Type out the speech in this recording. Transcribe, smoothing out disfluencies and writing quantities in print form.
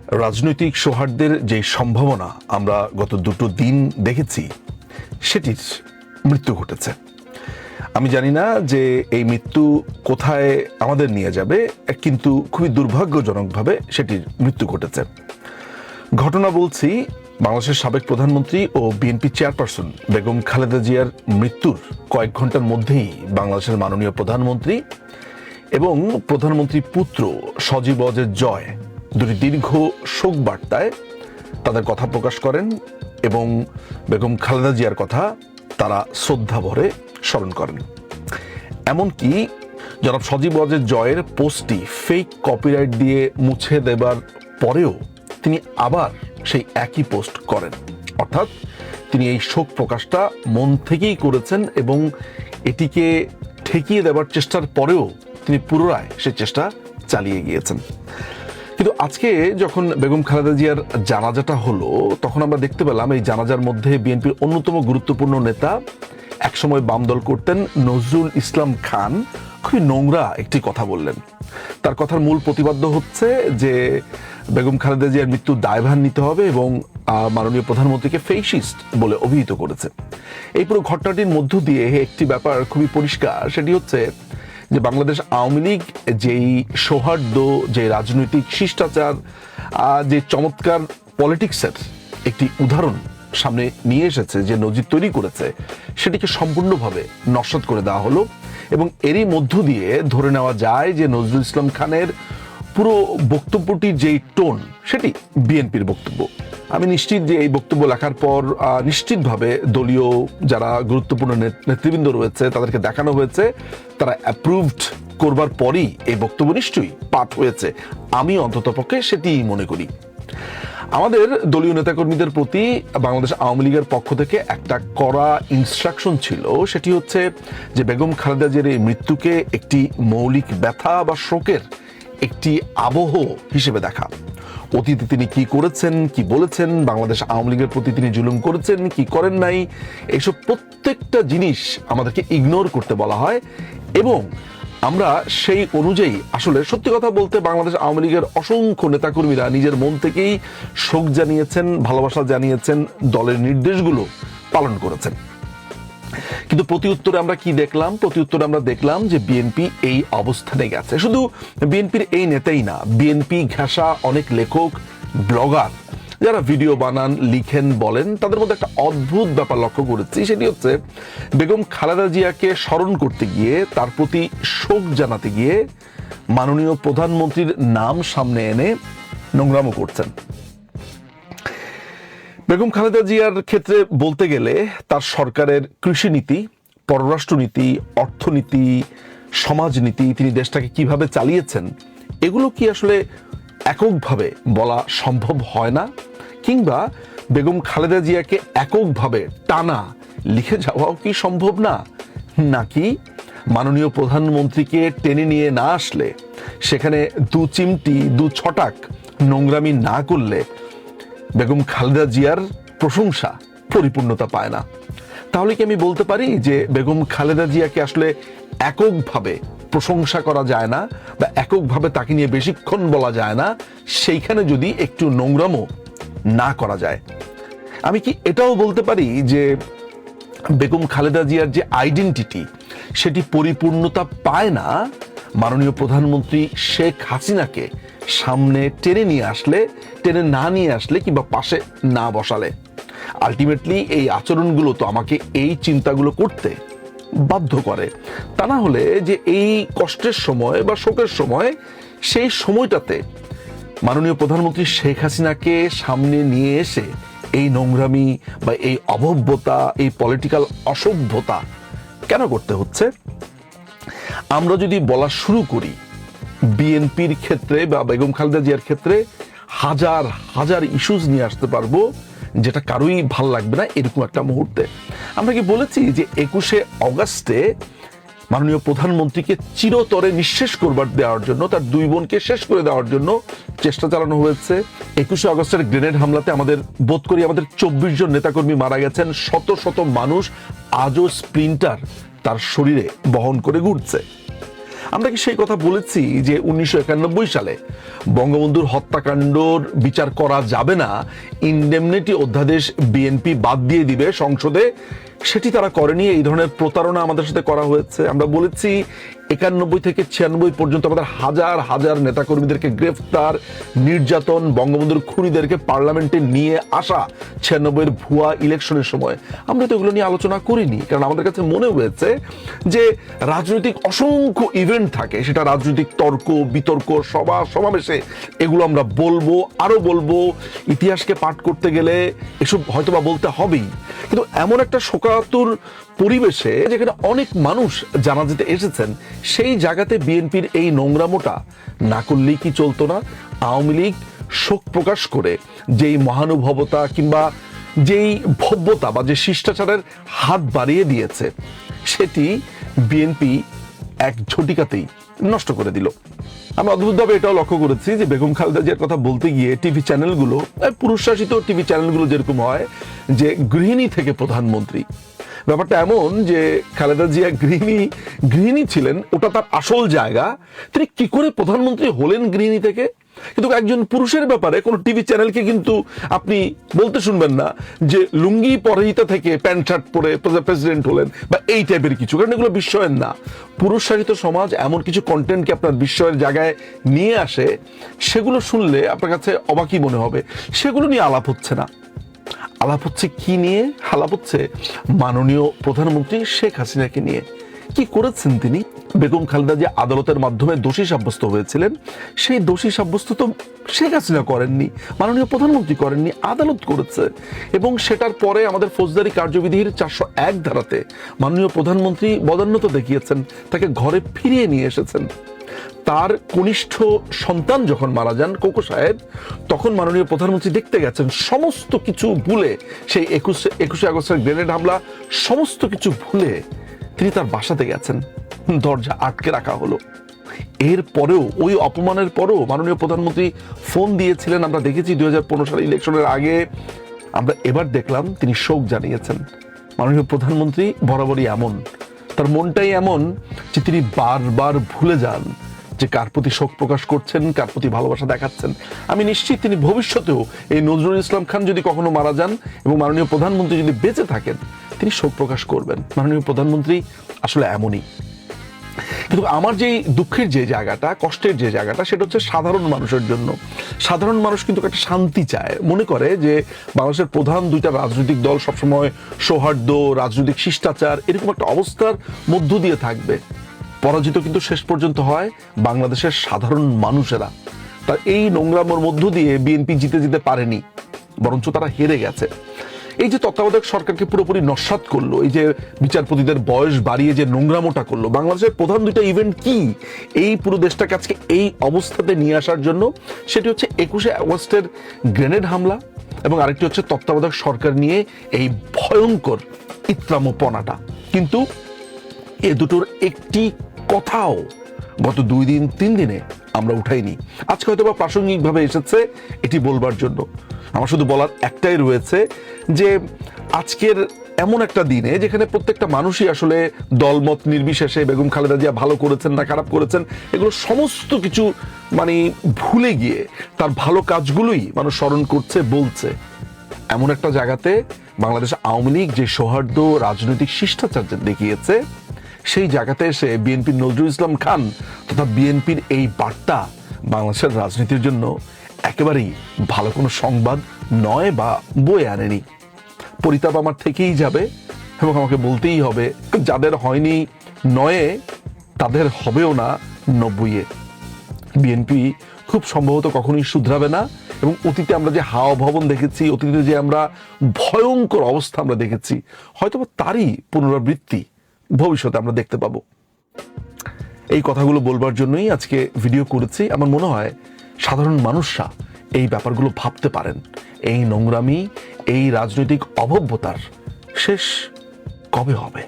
রাজনৈতিক সৌহার্দ্যের যে সম্ভাবনা আমরা গত দুটো দিন দেখেছি সেটির মৃত্যু ঘটেছে। আমি জানি না যে এই মৃত্যু কোথায় আমাদের নিয়ে যাবে, কিন্তু খুবই দুর্ভাগ্যজনকভাবে সেটির মৃত্যু ঘটেছে। ঘটনা বলছি, বাংলাদেশের সাবেক প্রধানমন্ত্রী ও বিএনপি চেয়ারপারসন বেগম খালেদা জিয়ার মৃত্যুর কয়েক ঘন্টার মধ্যেই বাংলাদেশের মাননীয় প্রধানমন্ত্রী এবং প্রধানমন্ত্রী পুত্র সজীব ওয়াজেদ জয় দুটি দীর্ঘ শোক বার্তায় তাদের কথা প্রকাশ করেন এবং বেগম খালেদা জিয়ার কথা তারা শ্রদ্ধা ভরে স্মরণ করেন। এমনকি জনাব সজীব ওয়াজেদ জয়ের পোস্টটি ফেক কপিরাইট দিয়ে মুছে দেবার পরেও তিনি আবার সেই একই পোস্ট করেন, অর্থাৎ তিনি এই শোক প্রকাশটা মন থেকেই করেছেন এবং এটিকে ঠেকিয়ে দেবার চেষ্টার পরেও তিনি পুনরায় সে চেষ্টা চালিয়ে গিয়েছেন। কিন্তু আজকে যখন বেগম খালেদা জিয়ার জানাজাটা হলো, তখন আমরা দেখতে পেলাম এই জানাজার মধ্যে বিএনপির অন্যতম গুরুত্বপূর্ণ নেতা, একসময় বাম দল করতেন, নজরুল ইসলাম খান খুবই নোংরা একটি কথা বললেন। তার কথার মূল প্রতিপাদ্য হচ্ছে যে বেগম খালেদা জিয়ার মৃত্যুর দায়ভার নিতে হবে এবং মাননীয় প্রধানমন্ত্রীকে ফেসিস্ট বলে অভিহিত করেছে। এই পুরো ঘটনাটির মধ্য দিয়ে একটি ব্যাপার খুবই পরিষ্কার, সেটি হচ্ছে যে বাংলাদেশ আওয়ামী লীগ যেই সৌহার্দ্য, যে রাজনৈতিক শিষ্টাচার, যে চমৎকার পলিটিক্সের একটি উদাহরণ সামনে নিয়ে এসেছে, যে নজির তৈরি করেছে, সেটিকে সম্পূর্ণভাবে নস্যাৎ করে দেওয়া হলো। এবং এরই মধ্য দিয়ে ধরে নেওয়া যায় যে নজরুল ইসলাম খানের পুরো বক্তব্যটির যেই টোন, সেটি বিএনপির বক্তব্য। আমি নিশ্চিত যে এই বক্তব্য লেখার পর নিশ্চিতভাবে দলীয় যারা গুরুত্বপূর্ণ নেতৃবৃন্দ রয়েছে তাদেরকে দেখানো হয়েছে, তারা অ্যাপ্রুভড করবার পরই এই বক্তব্য নিশ্চয়ই পাঠ হয়েছে। আমি অন্ততপক্ষে সেটিই মনে করি। আমাদের দলীয় নেতাকর্মীদের প্রতি বাংলাদেশ আওয়ামী লীগের পক্ষ থেকে একটা কড়া ইনস্ট্রাকশন ছিল, সেটি হচ্ছে যে বেগম খালেদা জিয়ার এই মৃত্যুকে একটি মৌলিক ব্যথা বা শোকের একটি আবহ হিসেবে দেখা। অতীতে তিনি কি করেছেন, কি বলেছেন, বাংলাদেশ আওয়ামী লীগের প্রতি তিনি জুলুম করেছেন কি করেন নাই, এইসব প্রত্যেকটা জিনিস আমাদেরকে ইগনোর করতে বলা হয় এবং আমরা সেই অনুযায়ী আসলে সত্যি কথা বলতে বাংলাদেশ আওয়ামী লীগের অসংখ্য নেতাকর্মীরা নিজের মন থেকেই শোক জানিয়েছেন, ভালোবাসা জানিয়েছেন, দলের নির্দেশগুলো পালন করেছেন। কিন্তু প্রতি উত্তরে আমরা কি দেখলাম? প্রতি উত্তরে আমরা দেখলাম যে বিএনপি এই অবস্থানে গেছে। শুধু বিএনপির এই নেতাই না, বিএনপি ঘেঁষা অনেক লেখক, ব্লগার যারা ভিডিও বানান, লিখেন, বলেন, তাদের মধ্যে একটা অদ্ভুত ব্যাপার লক্ষ্য করেছি, সেটি হচ্ছে বেগম খালেদা জিয়াকে স্মরণ করতে গিয়ে, তার প্রতি শোক জানাতে গিয়ে মাননীয় প্রধানমন্ত্রীর নাম সামনে এনে নোংরামো করছেন। বেগম খালেদা জিয়ার ক্ষেত্রে বলতে গেলে তার সরকারের কৃষিনীতি, পররাষ্ট্রনীতি, অর্থনীতি, সমাজনীতি, তিনি দেশটাকে কিভাবে চালিয়েছেন, এগুলো কি আসলে এককভাবে বলা সম্ভব হয় না? কিংবা বেগম খালেদা জিয়াকে এককভাবে টানা লিখে যাওয়াও কি সম্ভব না? নাকি মাননীয় প্রধানমন্ত্রীকে টেনে নিয়ে না আসলে, সেখানে দু চিমটি, দু ছটাক নোংরামি না করলে বেগম খালেদা জিয়ার প্রশংসা পরিপূর্ণতা পায় না? তাহলে কি আমি বলতে পারি যে বেগম খালেদা জিয়াকে আসলে এককভাবে প্রশংসা করা যায় না বা এককভাবে তাকে নিয়ে বেশিক্ষণ বলা যায় না, সেইখানে যদি একটু নোংরামো না করা যায়? আমি কি এটাও বলতে পারি যে বেগম খালেদা জিয়ার যে আইডেন্টিটি, সেটি পরিপূর্ণতা পায় না মাননীয় প্রধানমন্ত্রী শেখ হাসিনাকে সামনে টেনে না নিয়ে আসলে কিংবা পাশে না বসালে? আলটিমেটলি এই আচরণগুলো তো আমাকে এই চিন্তাগুলো করতে বাধ্য করে। তা না হলে যে এই কষ্টের সময় বা শোকের সময়, সেই সময়টাতে মাননীয় প্রধানমন্ত্রী শেখ হাসিনাকে সামনে নিয়ে এসে এই নোংরামি বা এই অভব্যতা, এই পলিটিক্যাল অসভ্যতা কেন করতে হচ্ছে? আমরা যদি বলা শুরু করি বিএনপির ক্ষেত্রে বা বেগম খালেদা জিয়ার ক্ষেত্রে হাজার হাজার ইস্যুস নিয়ে আসতে পারবো, যেটা কারোই ভাল লাগবে না এরকম একটা মুহূর্তে। আমরা কি বলেছি যে 21শে অগাস্টে মাননীয় প্রধানমন্ত্রীকে চিরতরে নিঃশেষ করবার দেওয়ার জন্য, তার দুই বোনকে শেষ করে দেওয়ার জন্য চেষ্টা চালানো হয়েছে। 21শে অগাস্টের গ্রেনেড হামলাতে আমাদের 24 জন নেতাকর্মী মারা গেছেন, শত শত মানুষ আজও স্প্লিন্টার তার শরীরে বহন করে ঘুরছে। আমরা কি সেই কথা বলেছি যে 1991 সালে বঙ্গবন্ধুর হত্যাকাণ্ডর বিচার করা যাবে না, ইনডেমনিটি অধ্যাদেশ বিএনপি বাদ দিয়ে দিবে সংসদে? সেটি তারা করেনি। এই ধরনের প্রতারণা আমাদের সাথে করা হয়েছে। আমরা বলেছি 91 থেকে 96 পর্যন্ত আমাদের হাজার হাজার নেতাকর্মীদেরকে গ্রেফতার, নির্যাতন, বঙ্গবন্ধুর খুনিদেরকে পার্লামেন্টে নিয়ে আসা 96-এর ভুয়া ইলেকশনের সময়। আমরা তো এগুলো নিয়ে আলোচনা করিনি, কারণ আমাদের কাছে মনে হয়েছে যে রাজনৈতিক অসংখ্য ইভেন্ট থাকে, সেটা রাজনৈতিক তর্ক বিতর্ক সভা সমাবেশে এগুলো আমরা বলবো, আরো বলবো। ইতিহাসকে পাঠ করতে গেলে এসব হয়তোবা বলতে হবেই, কিন্তু এমন একটা শোকাতুর পরিবেশে যেখানে অনেক মানুষ জানাজাতে এসেছেন, সেই জায়গাতে বিএনপির এই নোংরামোটা না করলেই কি চলতো না? আওয়ামী লীগ শোক প্রকাশ করে যেই মহানুভবতা কিংবা যেই ভব্যতা বা যে শিষ্টাচারের হাত বাড়িয়ে দিয়েছে, সেটি বিএনপি এক ঝটিকাতেই নষ্ট করে দিল। আমরা অদ্ভুতভাবে এটাও লক্ষ্য করেছি যে বেগম খালেদা জিয়ার কথা বলতে গিয়ে টিভি চ্যানেলগুলো, পুরুষ শাসিত টিভি চ্যানেলগুলো যেরকম হয় যে গৃহিণী থেকে প্রধানমন্ত্রী, ব্যাপারটা এমন যে খালেদা জিয়া গৃহিণী ছিলেন, ওটা তার আসল জায়গা। তিনি কি করে প্রধানমন্ত্রী হলেন গৃহিণী থেকে? কিন্তু একজন পুরুষের ব্যাপারে কোনো টিভি চ্যানেলকে কিন্তু আপনি বলতে শুনবেন না যে লুঙ্গি পরিহিতা থেকে প্যান্ট শার্ট পরে প্রেসিডেন্ট হলেন বা এই টাইপের কিছু, কারণ এগুলো বিস্ময়ের না। পুরুষ শাসিত সমাজ এমন কিছু কন্টেন্টকে আপনার বিস্ময়ের জায়গায় নিয়ে আসে, সেগুলো শুনলে আপনার কাছে অবাকই মনে হবে। সেগুলো নিয়ে আলাপ হচ্ছে না। আলাপ হচ্ছে কি নিয়ে? আলাপ হচ্ছে মাননীয় প্রধানমন্ত্রী শেখ হাসিনাকে নিয়ে। কি করেছেন তিনি? বেগম খালেদা জিয়া আদালতের মাধ্যমে দোষী সাব্যস্ত হয়েছিলেন, সেই দোষী সাব্যস্ত তো শেখ হাসিনা করেননি, মাননীয় প্রধানমন্ত্রী করেননি, আদালত করেছে। এবং সেটার পরে আমাদের ফৌজদারি কার্যবিধির 401 ধারাতে মাননীয় প্রধানমন্ত্রী বদান্যতা দেখিয়েছেন, তাকে ঘরে ফিরিয়ে নিয়ে এসেছেন। তার কনিষ্ঠ সন্তান যখন মারা যান কোকো সাহেব, তখন মাননীয় প্রধানমন্ত্রী দেখতে গেছেন, সমস্ত কিছু ভুলে সেই 21শে আগস্টের গ্রেনেড হামলা সমস্ত কিছু ভুলে তিনি তার বাসাতে গেছেন, দরজা আটকে রাখা হলো। এর পরেও, ওই অপমানের পরেও মাননীয় প্রধানমন্ত্রী ফোন দিয়েছিলেন। আমরা দেখেছি 2015 সালে ইলেকশনের আগে, আমরা এবার দেখলাম তিনি শোক জানিয়েছেন। মাননীয় প্রধানমন্ত্রী বরাবরই এমন, তার মনটাই এমন যে তিনি বারবার ভুলে যান যে কার প্রতি শোক প্রকাশ করছেন, কার প্রতি ভালোবাসা দেখাচ্ছেন। আমি নিশ্চিত তিনি ভবিষ্যতেও, এই নজরুল ইসলাম খান যদি কখনো মারা যান এবং মাননীয় প্রধানমন্ত্রী যদি বেঁচে থাকেন, তিনি শোক প্রকাশ করবেন। মাননীয় প্রধানমন্ত্রী আসলে এমনই। কিন্তু আমার যেই দুঃখের যে জায়গাটা, কষ্টের যে জায়গাটা, সেটা হচ্ছে সাধারণ মানুষের জন্য। সাধারণ মানুষ কিন্তু একটা শান্তি চায়, মনে করে যে বাংলাদেশের প্রধান দুইটা রাজনৈতিক দল সবসময় সৌহার্দ্য, রাজনৈতিক শিষ্টাচার, এরকম একটা অবস্থার মধ্য দিয়ে থাকবে। পরাজিত কিন্তু শেষ পর্যন্ত হয় বাংলাদেশের সাধারণ মানুষেরা। তার এই নোংরামোর মধ্য দিয়ে বিএনপি জিতে পারেনি, বরঞ্চ তারা হেরে গেছে। এই যে তত্ত্বাবধায়ক সরকারকে পুরোপুরি নস্যাৎ করলো, এই যে বিচারপতিদের বয়স বাড়িয়ে যে নোংরামোটা করলো, বাংলাদেশের প্রধান দুইটা ইভেন্ট কি এই পুরো দেশটাকে আজকে এই অবস্থাতে নিয়ে আসার জন্য? সেটি হচ্ছে 21শে আগস্টের গ্রেনেড হামলা, এবং আরেকটি হচ্ছে তত্ত্বাবধায়ক সরকার নিয়ে এই ভয়ঙ্কর ইত্রামোপনাটা। কিন্তু এ দুটোর একটি কথাও গত 2-3 দিনে আমরা উঠাইনি। আজকে হয়তো বা প্রাসঙ্গিকভাবে এসেছে এটি বলবার জন্য। আমার শুধু বলার একটাই রয়েছে যে আজকের এমন একটা দিনে যেখানে প্রত্যেকটা মানুষই আসলে দলমত নির্বিশেষে বেগম খালেদা জিয়া ভালো করেছেন না খারাপ করেছেন এগুলো সমস্ত কিছু মানে ভুলে গিয়ে তার ভালো কাজগুলোই মানুষ স্মরণ করছে, বলছে। এমন একটা জায়গাতে বাংলাদেশ আওয়ামী লীগ যে সৌহার্দ্য রাজনৈতিক শিষ্টাচার দেখিয়েছে, সেই জায়গাতে এসে বিএনপির নজরুল ইসলাম খান তথা বিএনপির এই বার্তা বাংলাদেশের রাজনীতির জন্য একেবারেই ভালো কোনো সংবাদ নয় বা বয়ে আনেনি। পরিতাপ আমার থেকেই যাবে, এবং আমাকে বলতেই হবে, যাদের হয়নি 9-এ তাদের হবেও না 90-এ। বিএনপি খুব সম্ভবত কখনোই শুধরাবে না, এবং অতীতে আমরা যে হাওয়া ভবন দেখেছি, অতীতে যে আমরা ভয়ঙ্কর অবস্থা আমরা দেখেছি, হয়তো তারই পুনরাবৃত্তি ভবিষ্যতে আমরা দেখতে পাবো। এই কথাগুলো বলবার জন্যই আজকে ভিডিও করেছি। আমার মনে হয় সাধারণ মানুষরা এই ব্যাপারগুলো ভাবতে পারেন, এই নোংরামি, এই রাজনৈতিক অভব্যতার শেষ কবে হবে।